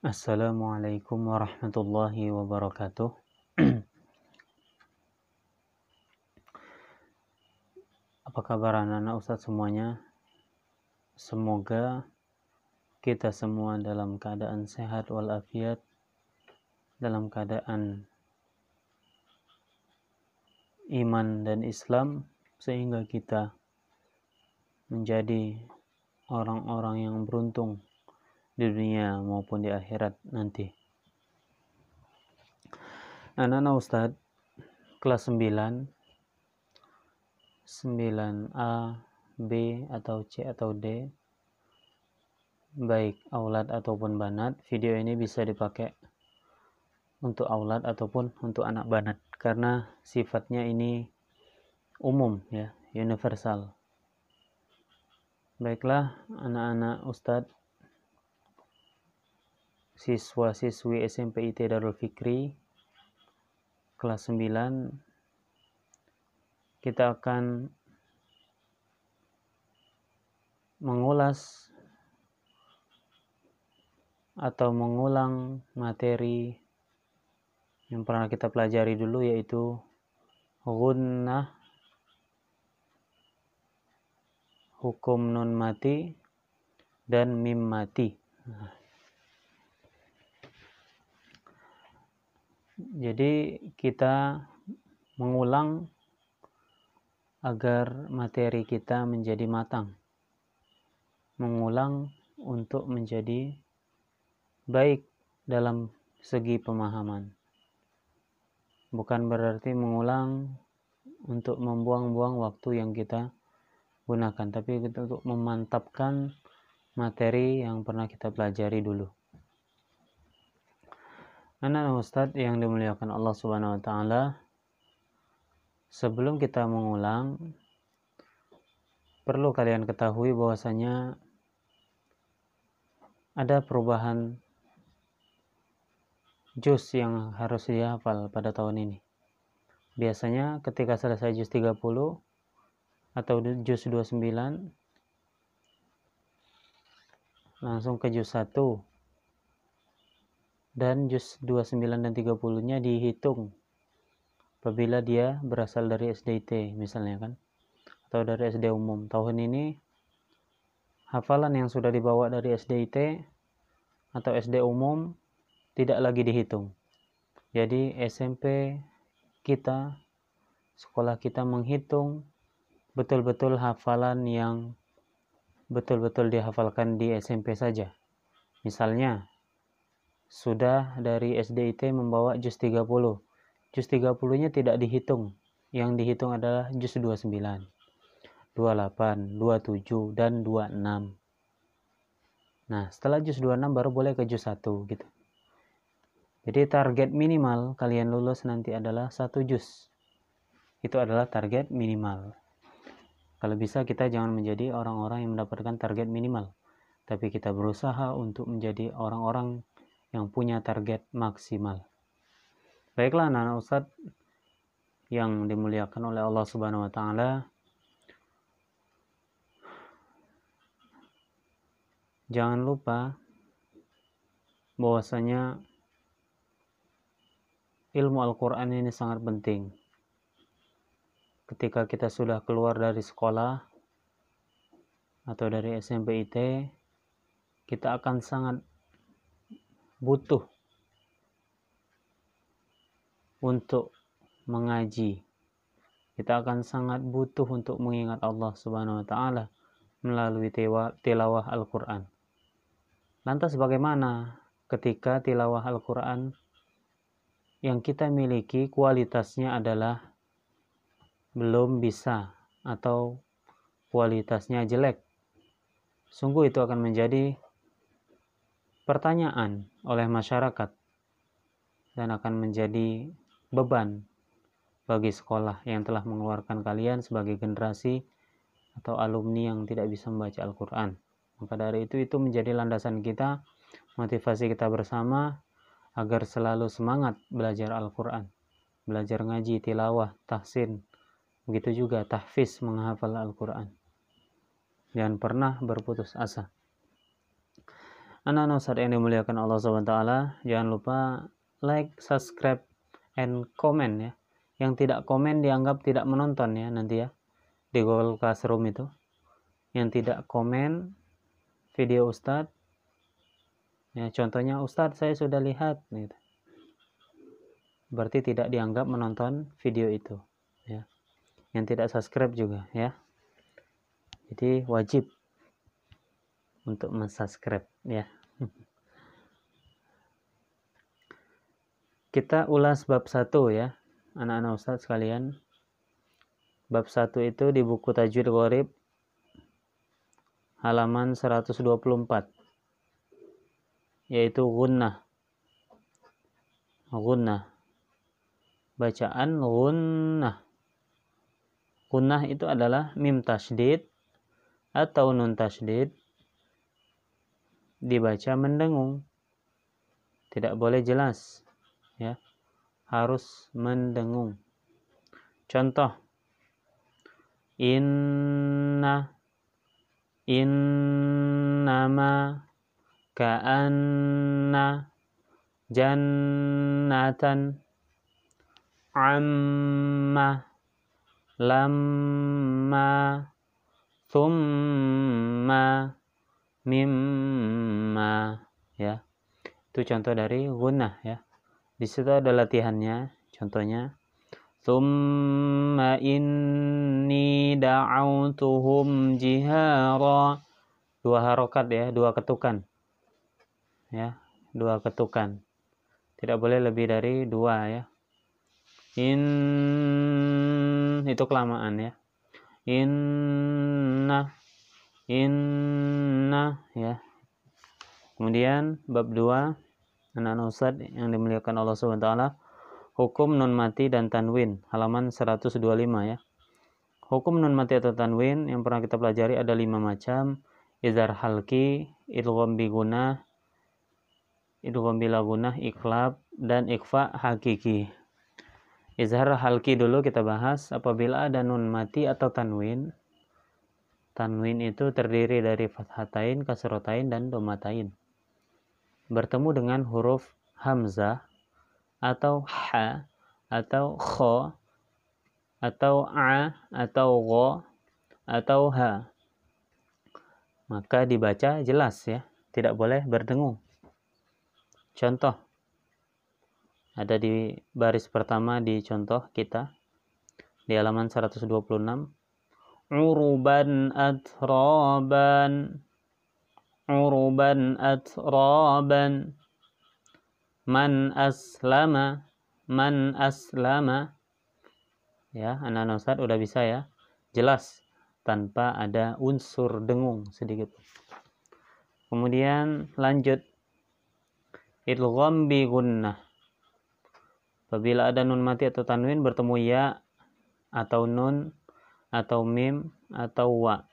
Assalamualaikum warahmatullahi wabarakatuh. Apa kabar anak-anak Ustadz semuanya? Semoga kita semua dalam keadaan sehat walafiat, dalam keadaan iman dan Islam, sehingga kita menjadi orang-orang yang beruntung di dunia maupun di akhirat nanti. Anak-anak Ustadz kelas 9, 9A, B, atau C atau D, baik aulad ataupun banat, video ini bisa dipakai untuk aulad ataupun untuk anak banat karena sifatnya ini umum ya, universal. Baiklah anak-anak Ustadz, siswa-siswi SMP IT Darul Fikri kelas 9, kita akan mengulas atau mengulang materi yang pernah kita pelajari dulu, yaitu gunnah, hukum nun mati, dan mim mati. Jadi kita mengulang agar materi kita menjadi matang, mengulang untuk menjadi baik dalam segi pemahaman. Bukan berarti mengulang untuk membuang-buang waktu yang kita gunakan, tapi untuk memantapkan materi yang pernah kita pelajari dulu. Anak-anak Ustadz yang dimuliakan Allah Subhanahu wa Ta'ala, sebelum kita mengulang, perlu kalian ketahui bahwasanya ada perubahan juz yang harus dihafal pada tahun ini. Biasanya ketika selesai juz 30 atau juz 29, langsung ke juz 1, dan juz 29 dan 30-nya dihitung apabila dia berasal dari SDIT misalnya kan, atau dari SD umum. Tahun ini hafalan yang sudah dibawa dari SDIT atau SD umum tidak lagi dihitung. Jadi SMP kita, sekolah kita menghitung betul-betul hafalan yang betul-betul dihafalkan di SMP saja. Misalnya sudah dari SDIT membawa juz 30. Juz 30-nya tidak dihitung. Yang dihitung adalah juz 29, 28, 27, dan 26. Nah, setelah juz 26 baru boleh ke juz 1 gitu. Jadi target minimal kalian lulus nanti adalah 1 juz. Itu adalah target minimal. Kalau bisa kita jangan menjadi orang-orang yang mendapatkan target minimal, tapi kita berusaha untuk menjadi orang-orang yang punya target maksimal. Baiklah anak-anak Ustadz yang dimuliakan oleh Allah Subhanahu wa Ta'ala, jangan lupa bahwasanya ilmu Al-Quran ini sangat penting. Ketika kita sudah keluar dari sekolah atau dari SMP IT, kita akan sangat butuh untuk mengaji. Kita akan sangat butuh untuk mengingat Allah Subhanahu wa Ta'ala melalui tilawah Al-Quran. Lantas bagaimana ketika tilawah Al-Quran yang kita miliki kualitasnya adalah belum bisa atau kualitasnya jelek? Sungguh itu akan menjadi pertanyaan oleh masyarakat dan akan menjadi beban bagi sekolah yang telah mengeluarkan kalian sebagai generasi atau alumni yang tidak bisa membaca Al-Quran. Maka dari itu menjadi landasan kita, motivasi kita bersama agar selalu semangat belajar Al-Quran, belajar ngaji, tilawah, tahsin, begitu juga tahfiz, menghafal Al-Quran. Jangan pernah berputus asa. Anak-anak Ustadz yang dimuliakan Allah SWT, jangan lupa like, subscribe, and comment ya. Yang tidak komen dianggap tidak menonton ya nanti ya di Google Classroom itu. Yang tidak komen video Ustadz ya, contohnya Ustadz saya sudah lihat gitu, berarti tidak dianggap menonton video itu ya. Yang tidak subscribe juga ya, jadi wajib untuk mensubscribe ya. Kita ulas bab 1 ya anak-anak Ustadz sekalian. Bab 1 itu di buku Tajwid Gharib halaman 124, yaitu gunnah. Gunnah, bacaan gunnah. Gunnah itu adalah mim tasydid atau nun tasydid dibaca mendengung, tidak boleh jelas ya, harus mendengung. Contoh, inna, innama, ka'anna, jannatan, amma, lamma, thumma, mimma ya. Itu contoh dari gunnah ya. Di situ ada latihannya. Contohnya, thumma inni da'autuhum jihara. 2 harokat ya, 2 ketukan ya, 2 ketukan, tidak boleh lebih dari 2 ya. Itu kelamaan ya. Inna ya. Kemudian bab 2 anak-anak Ustadz yang dimuliakan Allah SWT, hukum nun mati dan tanwin halaman 125 ya. Hukum nun mati atau tanwin yang pernah kita pelajari ada 5 macam: izhar halki, idgham bi gunnah, idgham bila gunnah, iqlab, dan ikhfa hakiki. Izhar halki dulu kita bahas. Apabila ada nun mati atau tanwin, tanwin itu terdiri dari fathatain, kasrotain, dan domatain, bertemu dengan huruf hamzah atau ha atau kho atau a atau gho atau ha, maka dibaca jelas ya, tidak boleh berdengung. Contoh ada di baris pertama di contoh kita di halaman 126. Uruban atraban, uruban atraban, man aslama, man aslama ya. Anak-anak Ustadz udah bisa ya, jelas tanpa ada unsur dengung sedikit. Kemudian lanjut, idgham bi gunnah. Apabila ada nun mati atau tanwin bertemu ya atau nun atau mim atau wa,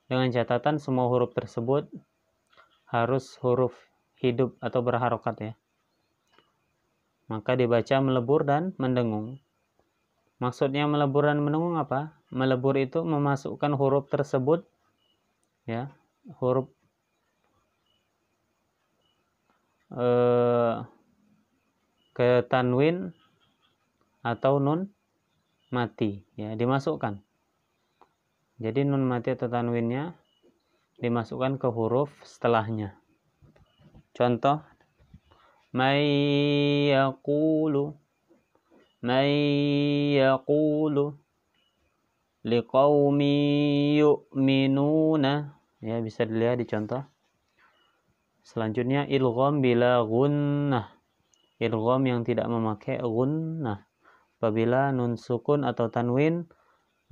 dengan catatan semua huruf tersebut harus huruf hidup atau berharokat ya, maka dibaca melebur dan mendengung. Maksudnya melebur dan mendengung apa? Melebur itu memasukkan huruf tersebut ya, huruf ke tanwin atau nun mati ya, dimasukkan. Jadi nun mati atau tanwinnya dimasukkan ke huruf setelahnya. Contoh, may yaqulu, may yaqulu liqaumi yu'minuna ya, bisa dilihat di contoh. Selanjutnya idgham bila gunnah, idgham yang tidak memakai gunnah. Apabila nun sukun atau tanwin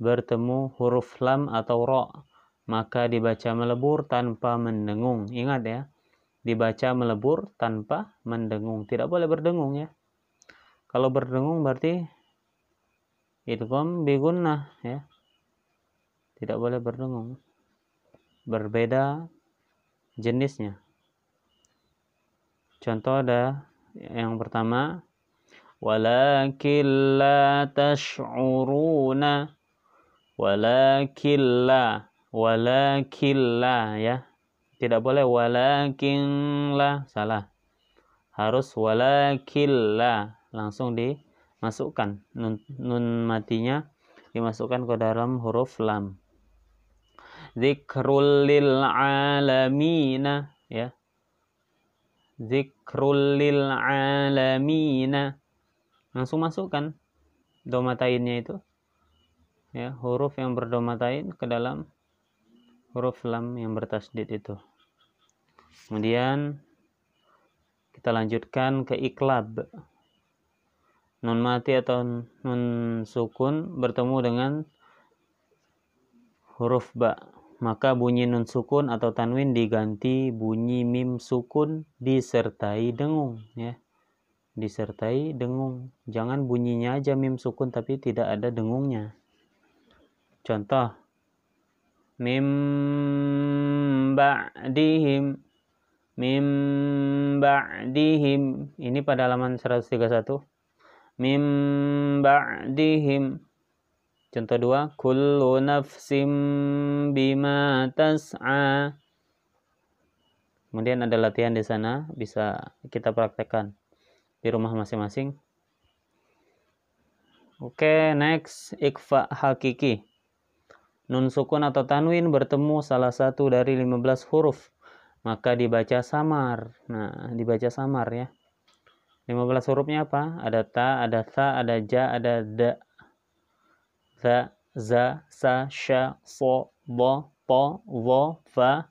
bertemu huruf lam atau ro, maka dibaca melebur tanpa mendengung. Ingat ya, dibaca melebur tanpa mendengung, tidak boleh berdengung ya. Kalau berdengung berarti idgham bi gunnah ya, tidak boleh berdengung, berbeda jenisnya. Contoh ada yang pertama, walakin la tash'uruna, walakin la ya, Tidak boleh walakin la, salah. Harus walakin la, langsung dimasukkan. Nun matinya dimasukkan ke dalam huruf lam. Zikrul lil alamina, ya. Zikrul lil alamina. Langsung masukkan domatainnya itu, ya, huruf yang berdomatain ke dalam huruf lam yang bertasdid itu. Kemudian kita lanjutkan ke iklab. Nun mati atau nun sukun bertemu dengan huruf ba, maka bunyi nun sukun atau tanwin diganti bunyi mim sukun disertai dengung, ya. Disertai dengung. Jangan bunyinya aja mim sukun tapi tidak ada dengungnya. Contoh, mim ba'dihim, mim ba'dihim. Ini pada halaman 131. Mim ba'dihim. Contoh 2, kullu nafsim bima tas'a. Kemudian ada latihan di sana, bisa kita praktekkan di rumah masing-masing. Oke, next, ikhfa hakiki. Nun sukun atau tanwin bertemu salah satu dari 15 huruf, maka dibaca samar. Nah, dibaca samar, ya. 15 hurufnya apa? Ada ta, ada tha, ada ja, ada da. Za, za, sa, sya, so, bo, po, wo, fa,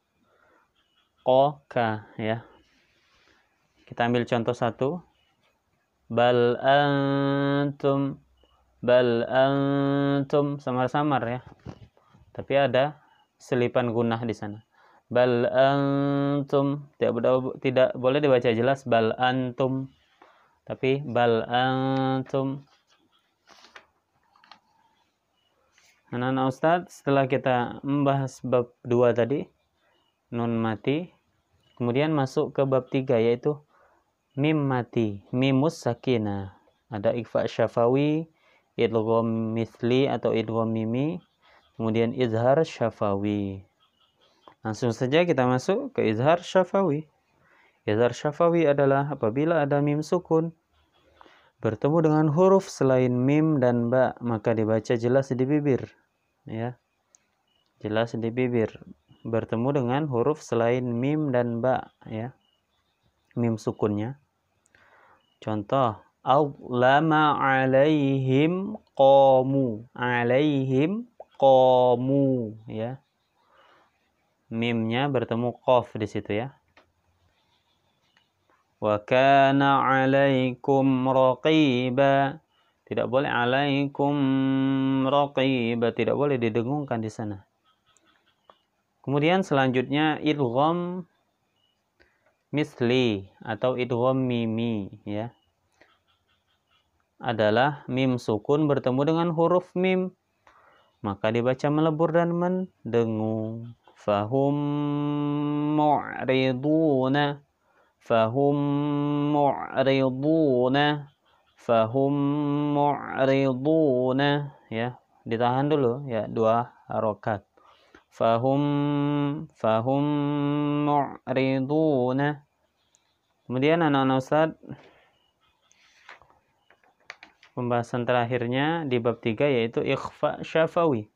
ko, ka, ya. Kita ambil contoh satu. Bal antum, samar-samar, ya. Tapi ada selipan gunnah di sana. Bal antum, tidak boleh dibaca jelas bal antum, tapi bal antum. Anak-anak Ustadz, setelah kita membahas bab 2 tadi, nun mati, kemudian masuk ke bab 3, yaitu mim mati, mimus sakinah. Ada ikhfa syafawi, idgham mithli atau idgham mimi, kemudian izhar syafawi. Langsung saja kita masuk ke izhar syafawi. Izhar syafawi adalah apabila ada mim sukun bertemu dengan huruf selain mim dan ba, maka dibaca jelas di bibir, ya. Jelas di bibir bertemu dengan huruf selain mim dan ba, ya. Mim sukunnya. Contoh, awlama alaihim qamu, alaihim qamu, ya. Mimnya bertemu qaf di situ, ya. Wa kana alaikum raqiba. Tidak boleh alaikum raqiba, tidak boleh didengungkan di sana. Kemudian selanjutnya idgham misli atau idgham mimi, ya. Adalah mim sukun bertemu dengan huruf mim, maka dibaca melebur dan mendengung. Fahum mu'riduna, fahum mu'riduna, fahum mu'riduna, ya. Ditahan dulu, ya, 2 harokat. Fahum mu'riduna. Kemudian anak-anak Ustadz, pembahasan terakhirnya di bab 3 yaitu ikhfa syafawi.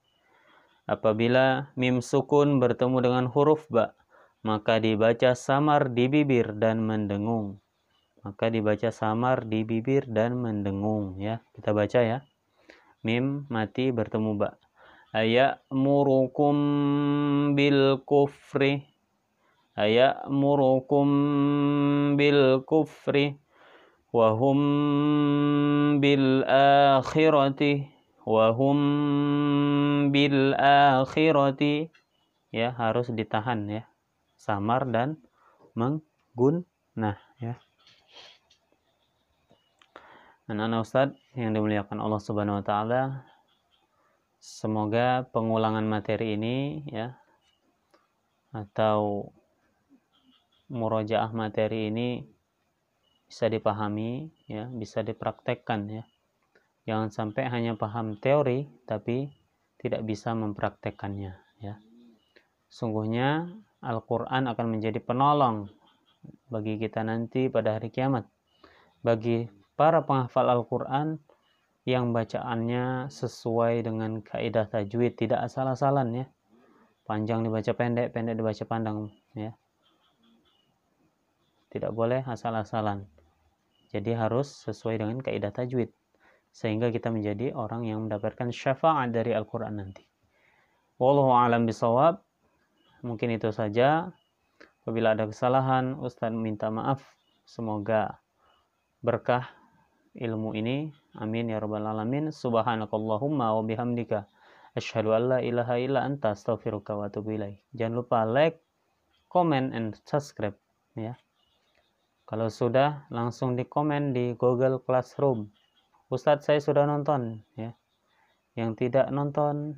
Apabila mim sukun bertemu dengan huruf ba, maka dibaca samar di bibir dan mendengung. Maka dibaca samar di bibir dan mendengung, ya. Kita baca, ya. Mim mati bertemu ba. Aya'murukum bil kufri, aya'murukum bil kufri wahum bil akhirati, wahum bil akhirati, ya, harus ditahan, ya, samar dan menggunnah, ya. Anak-anak Ustadz yang dimuliakan Allah Subhanahu wa taala, semoga pengulangan materi ini, ya, atau murojaah materi ini bisa dipahami, ya, bisa dipraktekkan, ya. Jangan sampai hanya paham teori tapi tidak bisa mempraktekkannya, ya. Sungguhnya Al-Quran akan menjadi penolong bagi kita nanti pada hari kiamat. Bagi para penghafal Al-Quran yang bacaannya sesuai dengan kaidah tajwid, tidak asal-asalan ya. Panjang dibaca pendek, pendek dibaca panjang ya. Tidak boleh asal-asalan. Jadi harus sesuai dengan kaidah tajwid, sehingga kita menjadi orang yang mendapatkan syafaat dari Al-Quran nanti. Wallahu a'lam bishawab. Mungkin itu saja. Apabila ada kesalahan, Ustaz minta maaf. Semoga berkah ilmu ini. Amin ya rabbal alamin. Subhanakallahumma wa bihamdika asyhadu an la ilaha illa anta astaghfiruka wa atubu ilaik. Jangan lupa like, comment, and subscribe ya. Kalau sudah, langsung di komen di Google Classroom. Ustadz, saya sudah nonton ya. Yang tidak nonton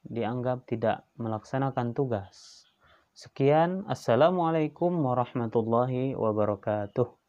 dianggap tidak melaksanakan tugas. Sekian, assalamualaikum warahmatullahi wabarakatuh.